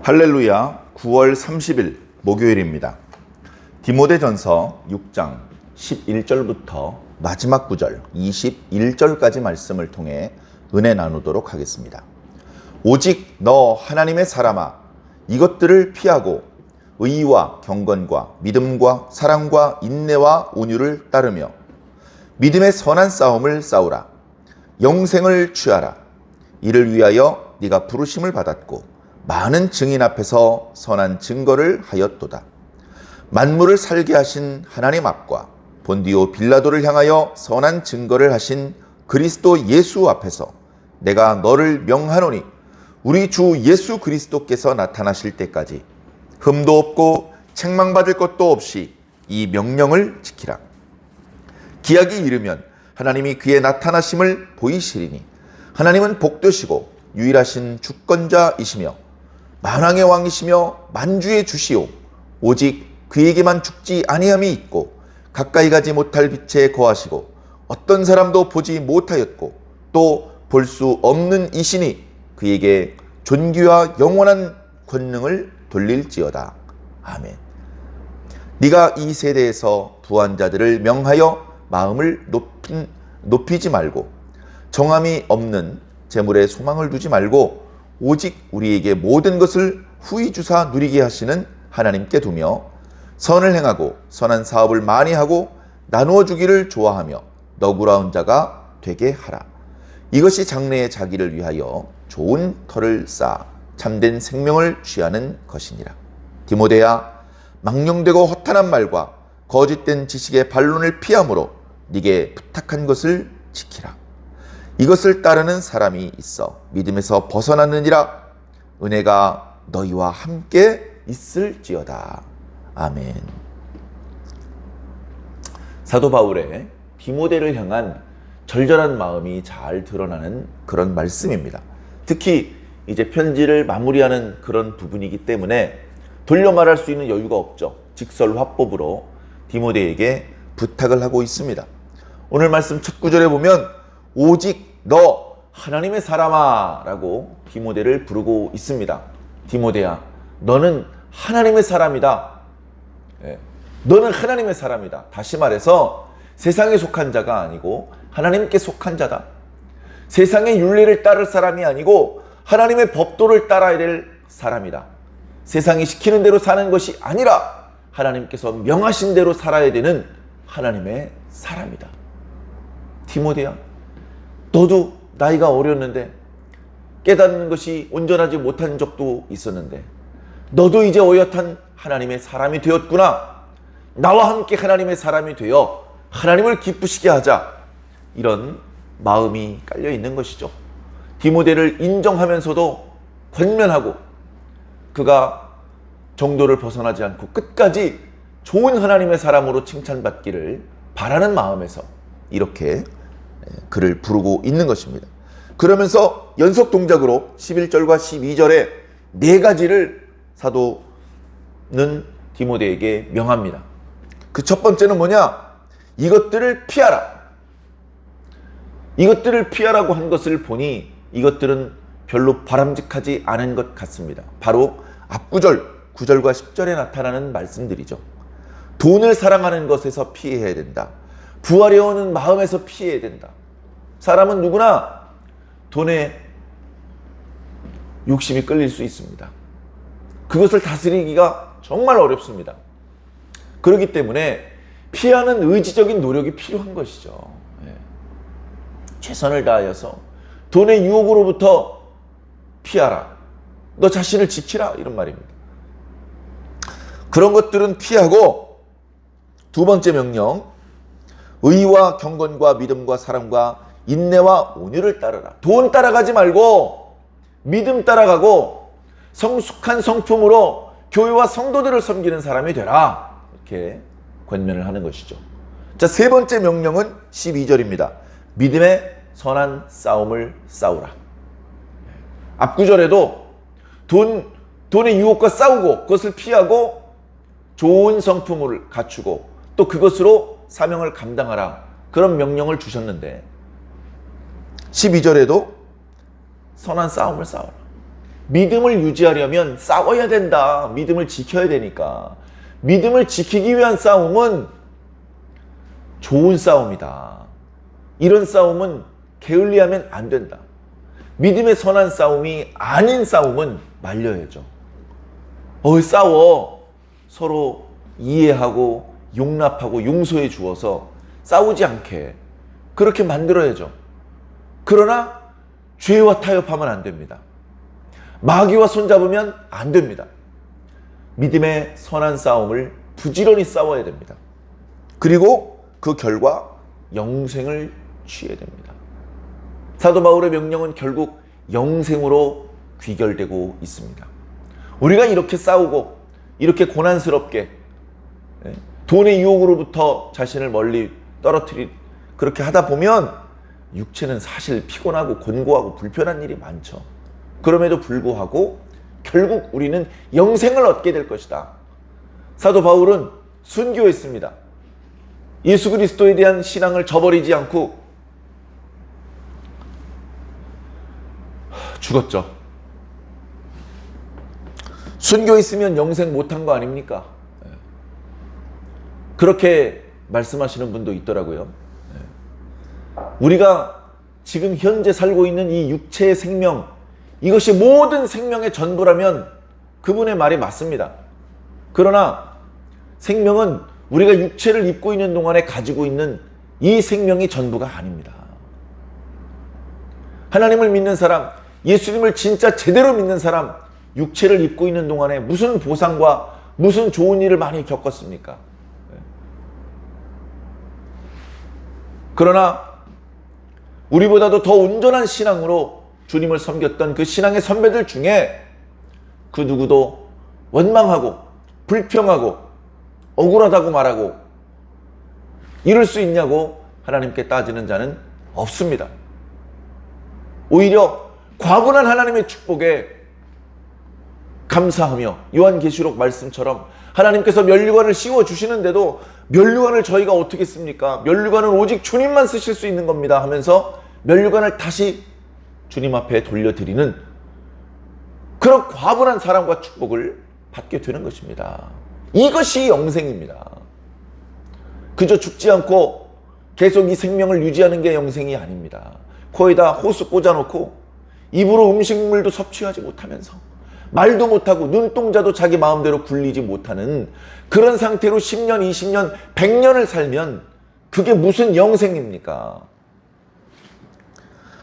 할렐루야. 9월 30일 목요일입니다. 디모데전서 6장 11절부터 마지막 구절 21절까지 말씀을 통해 은혜 나누도록 하겠습니다. 오직 너 하나님의 사람아, 이것들을 피하고 의와 경건과 믿음과 사랑과 인내와 온유를 따르며 믿음의 선한 싸움을 싸우라. 영생을 취하라. 이를 위하여 네가 부르심을 받았고 많은 증인 앞에서 선한 증거를 하였도다. 만물을 살게 하신 하나님 앞과 본디오 빌라도를 향하여 선한 증거를 하신 그리스도 예수 앞에서 내가 너를 명하노니 우리 주 예수 그리스도께서 나타나실 때까지 흠도 없고 책망받을 것도 없이 이 명령을 지키라. 기약이 이르면 하나님이 그의 나타나심을 보이시리니 하나님은 복되시고 유일하신 주권자이시며 만왕의 왕이시며 만주의 주시오. 오직 그에게만 죽지 아니함이 있고 가까이 가지 못할 빛에 거하시고 어떤 사람도 보지 못하였고 또 볼 수 없는 이시니 그에게 존귀와 영원한 권능을 돌릴지어다. 아멘. 네가 이 세대에서 부한 자들을 명하여 마음을 높이지 말고 정함이 없는 재물에 소망을 두지 말고 오직 우리에게 모든 것을 후히 주사 누리게 하시는 하나님께 두며 선을 행하고 선한 사업을 많이 하고 나누어 주기를 좋아하며 너그러운 자가 되게 하라. 이것이 장래의 자기를 위하여 좋은 터를 쌓아 참된 생명을 취하는 것이니라. 디모데야, 망령되고 허탄한 말과 거짓된 지식의 반론을 피함으로 네게 부탁한 것을 지키라. 이것을 따르는 사람이 있어 믿음에서 벗어났느니라. 은혜가 너희와 함께 있을지어다. 아멘. 사도 바울의 디모데를 향한 절절한 마음이 잘 드러나는 그런 말씀입니다. 특히 이제 편지를 마무리하는 그런 부분이기 때문에 돌려 말할 수 있는 여유가 없죠. 직설화법으로 디모데에게 부탁을 하고 있습니다. 오늘 말씀 첫 구절에 보면 오직 너 하나님의 사람아 라고 디모데를 부르고 있습니다. 디모데야, 너는 하나님의 사람이다. 너는 하나님의 사람이다. 다시 말해서 세상에 속한 자가 아니고 하나님께 속한 자다. 세상의 윤리를 따를 사람이 아니고 하나님의 법도를 따라야 될 사람이다. 세상이 시키는 대로 사는 것이 아니라 하나님께서 명하신 대로 살아야 되는 하나님의 사람이다. 디모데야, 너도 나이가 어렸는데 깨닫는 것이 온전하지 못한 적도 있었는데 너도 이제 어엿한 하나님의 사람이 되었구나. 나와 함께 하나님의 사람이 되어 하나님을 기쁘시게 하자. 이런 마음이 깔려 있는 것이죠. 디모데를 인정하면서도 권면하고 그가 정도를 벗어나지 않고 끝까지 좋은 하나님의 사람으로 칭찬받기를 바라는 마음에서 이렇게 그를 부르고 있는 것입니다. 그러면서 연속 동작으로 11절과 12절에 네 가지를 사도는 디모데에게 명합니다. 그 첫 번째는 뭐냐? 이것들을 피하라. 이것들을 피하라고 한 것을 보니 이것들은 별로 바람직하지 않은 것 같습니다. 바로 앞구절 9절과 10절에 나타나는 말씀들이죠. 돈을 사랑하는 것에서 피해야 된다. 부하려는 마음에서 피해야 된다. 사람은 누구나 돈에 욕심이 끌릴 수 있습니다. 그것을 다스리기가 정말 어렵습니다. 그렇기 때문에 피하는 의지적인 노력이 필요한 것이죠. 최선을 다하여서 돈의 유혹으로부터 피하라. 너 자신을 지키라. 이런 말입니다. 그런 것들은 피하고 두 번째 명령, 의와 경건과 믿음과 사랑과 인내와 온유를 따르라. 돈 따라가지 말고 믿음 따라가고 성숙한 성품으로 교회와 성도들을 섬기는 사람이 되라. 이렇게 권면을 하는 것이죠. 자, 세 번째 명령은 12절입니다. 믿음의 선한 싸움을 싸우라. 앞구절에도 돈의 유혹과 싸우고 그것을 피하고 좋은 성품을 갖추고 또 그것으로 사명을 감당하라. 그런 명령을 주셨는데 12절에도 선한 싸움을 싸워라. 믿음을 유지하려면 싸워야 된다. 믿음을 지켜야 되니까. 믿음을 지키기 위한 싸움은 좋은 싸움이다. 이런 싸움은 게을리하면 안 된다. 믿음의 선한 싸움이 아닌 싸움은 말려야죠. 싸워. 서로 이해하고 용납하고 용서해 주어서 싸우지 않게 그렇게 만들어야죠. 그러나 죄와 타협하면 안 됩니다. 마귀와 손잡으면 안 됩니다. 믿음의 선한 싸움을 부지런히 싸워야 됩니다. 그리고 그 결과 영생을 취해야 됩니다. 사도 바울의 명령은 결국 영생으로 귀결되고 있습니다. 우리가 이렇게 싸우고 이렇게 고난스럽게 돈의 유혹으로부터 자신을 멀리 그렇게 하다 보면 육체는 사실 피곤하고 곤고하고 불편한 일이 많죠. 그럼에도 불구하고 결국 우리는 영생을 얻게 될 것이다. 사도 바울은 순교했습니다. 예수 그리스도에 대한 신앙을 저버리지 않고 죽었죠. 순교했으면 영생 못한 거 아닙니까? 그렇게 말씀하시는 분도 있더라고요. 우리가 지금 현재 살고 있는 이 육체의 생명, 이것이 모든 생명의 전부라면 그분의 말이 맞습니다. 그러나 생명은 우리가 육체를 입고 있는 동안에 가지고 있는 이 생명이 전부가 아닙니다. 하나님을 믿는 사람, 예수님을 진짜 제대로 믿는 사람, 육체를 입고 있는 동안에 무슨 보상과 무슨 좋은 일을 많이 겪었습니까? 그러나 우리보다도 더 온전한 신앙으로 주님을 섬겼던 그 신앙의 선배들 중에 그 누구도 원망하고 불평하고 억울하다고 말하고 이럴 수 있냐고 하나님께 따지는 자는 없습니다. 오히려 과분한 하나님의 축복에 감사하며 요한계시록 말씀처럼 하나님께서 면류관을 씌워주시는데도 면류관을 저희가 어떻게 씁니까? 면류관은 오직 주님만 쓰실 수 있는 겁니다 하면서 면류관을 다시 주님 앞에 돌려드리는 그런 과분한 사랑과 축복을 받게 되는 것입니다. 이것이 영생입니다. 그저 죽지 않고 계속 이 생명을 유지하는 게 영생이 아닙니다. 코에다 호수 꽂아놓고 입으로 음식물도 섭취하지 못하면서 말도 못하고 눈동자도 자기 마음대로 굴리지 못하는 그런 상태로 10년, 20년, 100년을 살면 그게 무슨 영생입니까?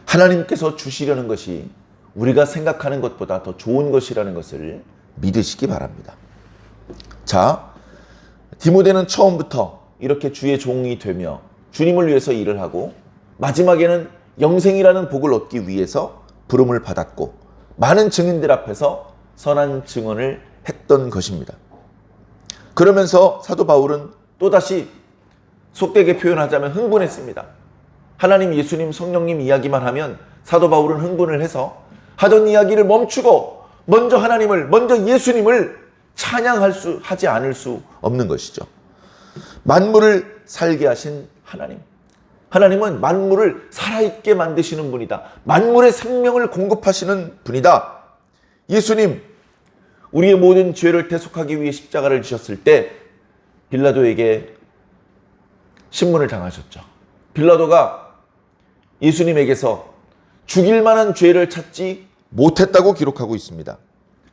하나님께서 주시려는 것이 우리가 생각하는 것보다 더 좋은 것이라는 것을 믿으시기 바랍니다. 자, 디모데는 처음부터 이렇게 주의 종이 되며 주님을 위해서 일을 하고 마지막에는 영생이라는 복을 얻기 위해서 부름을 받았고 많은 증인들 앞에서 선한 증언을 했던 것입니다. 그러면서 사도 바울은 또다시 속되게 표현하자면 흥분했습니다. 하나님, 예수님, 성령님 이야기만 하면 사도 바울은 흥분을 해서 하던 이야기를 멈추고 먼저 하나님을, 먼저 예수님을 하지 않을 수 없는 것이죠. 만물을 살게 하신 하나님. 하나님은 만물을 살아있게 만드시는 분이다. 만물의 생명을 공급하시는 분이다. 예수님, 우리의 모든 죄를 대속하기 위해 십자가를 지셨을 때 빌라도에게 신문을 당하셨죠. 빌라도가 예수님에게서 죽일 만한 죄를 찾지 못했다고 기록하고 있습니다.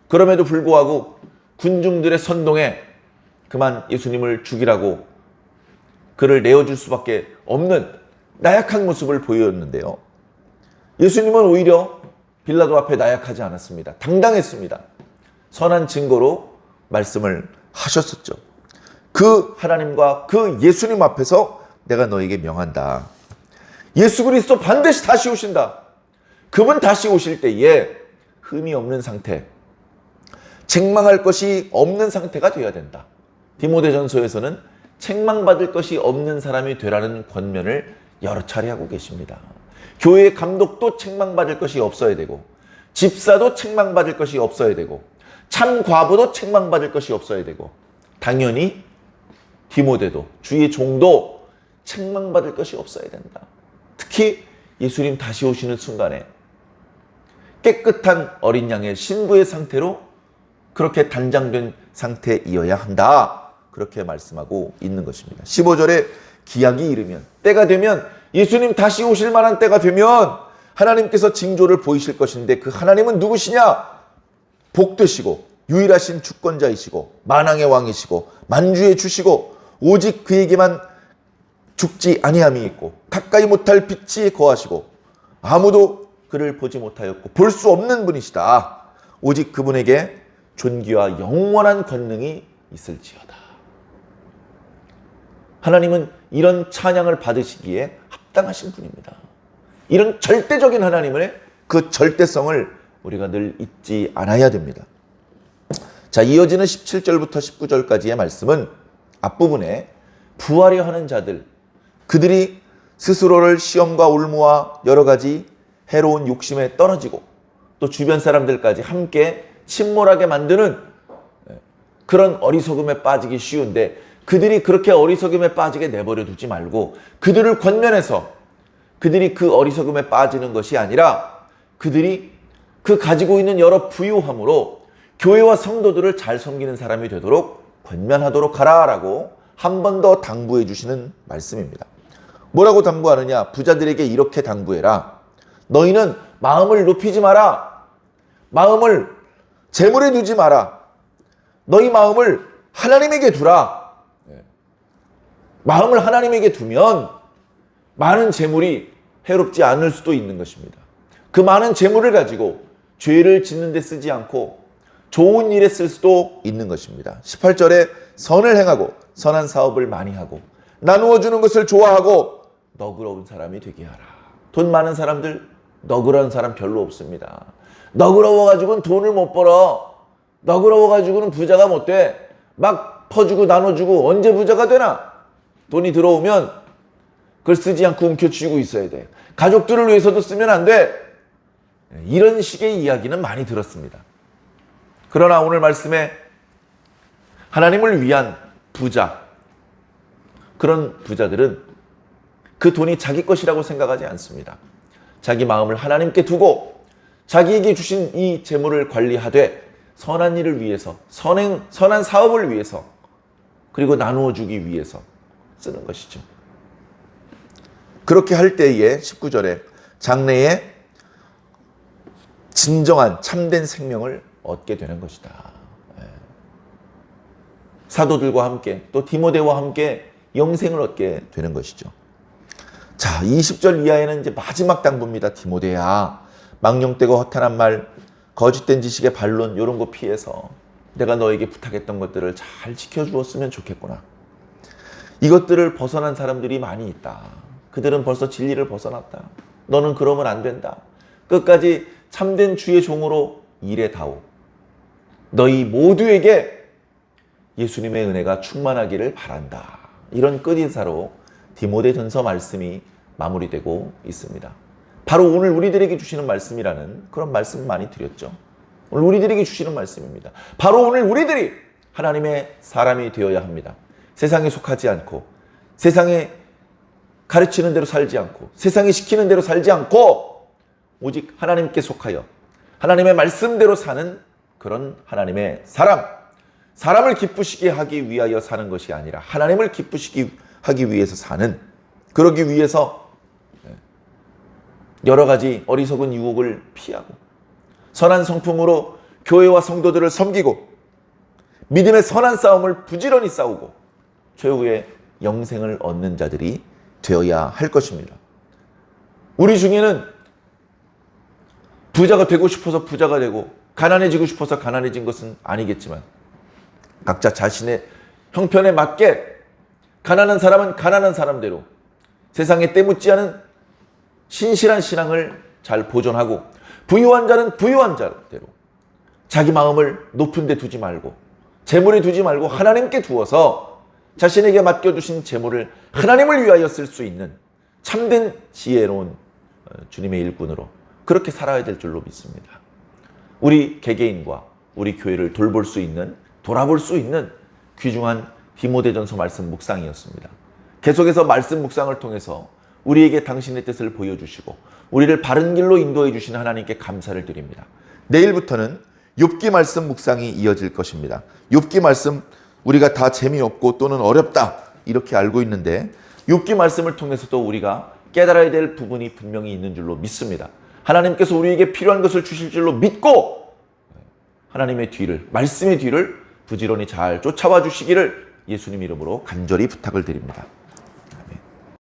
그럼에도 불구하고 군중들의 선동에 그만 예수님을 죽이라고 그를 내어줄 수밖에 없는 나약한 모습을 보였는데요. 예수님은 오히려 빌라도 앞에 나약하지 않았습니다. 당당했습니다. 선한 증거로 말씀을 하셨었죠. 그 하나님과 그 예수님 앞에서 내가 너에게 명한다. 예수 그리스도 반드시 다시 오신다. 그분 다시 오실 때에 흠이 없는 상태, 책망할 것이 없는 상태가 되어야 된다. 디모데전서에서는 책망받을 것이 없는 사람이 되라는 권면을 여러 차례 하고 계십니다. 교회의 감독도 책망받을 것이 없어야 되고, 집사도 책망받을 것이 없어야 되고, 참 과부도 책망받을 것이 없어야 되고, 당연히 디모데도, 주의 종도 책망받을 것이 없어야 된다. 특히 예수님 다시 오시는 순간에 깨끗한 어린 양의 신부의 상태로 그렇게 단장된 상태이어야 한다. 그렇게 말씀하고 있는 것입니다. 15절에 기약이 이르면, 때가 되면, 예수님 다시 오실 만한 때가 되면 하나님께서 징조를 보이실 것인데, 그 하나님은 누구시냐? 복되시고 유일하신 주권자이시고 만왕의 왕이시고 만주의 주시고 오직 그에게만 죽지 아니함이 있고 가까이 못할 빛이 거하시고 아무도 그를 보지 못하였고 볼 수 없는 분이시다. 오직 그분에게 존귀와 영원한 권능이 있을지어다. 하나님은 이런 찬양을 받으시기에 합당하신 분입니다. 이런 절대적인 하나님의 그 절대성을 우리가 늘 잊지 않아야 됩니다. 자, 이어지는 17절부터 19절까지의 말씀은 앞부분에 부하려 하는 자들, 그들이 스스로를 시험과 올무와 여러 가지 해로운 욕심에 떨어지고 또 주변 사람들까지 함께 침몰하게 만드는 그런 어리석음에 빠지기 쉬운데, 그들이 그렇게 어리석음에 빠지게 내버려 두지 말고 그들을 권면해서 그들이 그 어리석음에 빠지는 것이 아니라 그들이 그 가지고 있는 여러 부유함으로 교회와 성도들을 잘 섬기는 사람이 되도록 권면하도록 하라라고 한 번 더 당부해 주시는 말씀입니다. 뭐라고 당부하느냐? 부자들에게 이렇게 당부해라. 너희는 마음을 높이지 마라. 마음을 재물에 두지 마라. 너희 마음을 하나님에게 두라. 마음을 하나님에게 두면 많은 재물이 해롭지 않을 수도 있는 것입니다. 그 많은 재물을 가지고 죄를 짓는 데 쓰지 않고 좋은 일에 쓸 수도 있는 것입니다. 18절에 선을 행하고 선한 사업을 많이 하고 나누어 주는 것을 좋아하고 너그러운 사람이 되게 하라. 돈 많은 사람들 너그러운 사람 별로 없습니다. 너그러워가지고는 돈을 못 벌어. 너그러워가지고는 부자가 못 돼. 막 퍼주고 나눠주고 언제 부자가 되나? 돈이 들어오면 그걸 쓰지 않고 움켜쥐고 있어야 돼. 가족들을 위해서도 쓰면 안 돼. 이런 식의 이야기는 많이 들었습니다. 그러나 오늘 말씀에 하나님을 위한 부자, 그런 부자들은 그 돈이 자기 것이라고 생각하지 않습니다. 자기 마음을 하나님께 두고 자기에게 주신 이 재물을 관리하되 선한 일을 위해서, 선한 사업을 위해서, 그리고 나누어 주기 위해서 쓰는 것이죠. 그렇게 할 때에 19절에 장래에 진정한 참된 생명을 얻게 되는 것이다. 사도들과 함께 또 디모데와 함께 영생을 얻게 되는 것이죠. 자, 20절 이하에는 이제 마지막 당부입니다. 디모데야, 망령되고 허탄한 말, 거짓된 지식의 반론 이런 거 피해서 내가 너에게 부탁했던 것들을 잘 지켜주었으면 좋겠구나. 이것들을 벗어난 사람들이 많이 있다. 그들은 벌써 진리를 벗어났다. 너는 그러면 안 된다. 끝까지 참된 주의 종으로 일해다오. 너희 모두에게 예수님의 은혜가 충만하기를 바란다. 이런 끝인사로 디모데전서 말씀이 마무리되고 있습니다. 바로 오늘 우리들에게 주시는 말씀이라는 그런 말씀을 많이 드렸죠. 오늘 우리들에게 주시는 말씀입니다. 바로 오늘 우리들이 하나님의 사람이 되어야 합니다. 세상에 속하지 않고 세상에 가르치는 대로 살지 않고 세상이 시키는 대로 살지 않고 오직 하나님께 속하여 하나님의 말씀대로 사는 그런 하나님의 사람, 사람을 기쁘시게 하기 위하여 사는 것이 아니라 하나님을 기쁘시게 하기 위해서 사는, 그러기 위해서 여러 가지 어리석은 유혹을 피하고 선한 성품으로 교회와 성도들을 섬기고 믿음의 선한 싸움을 부지런히 싸우고 최후의 영생을 얻는 자들이 되어야 할 것입니다. 우리 중에는 부자가 되고 싶어서 부자가 되고 가난해지고 싶어서 가난해진 것은 아니겠지만 각자 자신의 형편에 맞게 가난한 사람은 가난한 사람대로 세상에 때묻지 않은 신실한 신앙을 잘 보존하고 부유한 자는 부유한 자대로 자기 마음을 높은 데 두지 말고 재물에 두지 말고 하나님께 두어서 자신에게 맡겨주신 재물을 하나님을 위하여 쓸 수 있는 참된 지혜로운 주님의 일꾼으로 그렇게 살아야 될 줄로 믿습니다. 우리 개개인과 우리 교회를 돌볼 수 있는, 돌아볼 수 있는 귀중한 디모데전서 말씀 묵상이었습니다. 계속해서 말씀 묵상을 통해서 우리에게 당신의 뜻을 보여주시고 우리를 바른 길로 인도해 주시는 하나님께 감사를 드립니다. 내일부터는 욥기 말씀 묵상이 이어질 것입니다. 욥기 말씀 우리가 다 재미없고 또는 어렵다 이렇게 알고 있는데 욥기 말씀을 통해서도 우리가 깨달아야 될 부분이 분명히 있는 줄로 믿습니다. 하나님께서 우리에게 필요한 것을 주실 줄로 믿고 하나님의 뒤를, 말씀의 뒤를 부지런히 잘 쫓아와 주시기를 예수님 이름으로 간절히 부탁을 드립니다.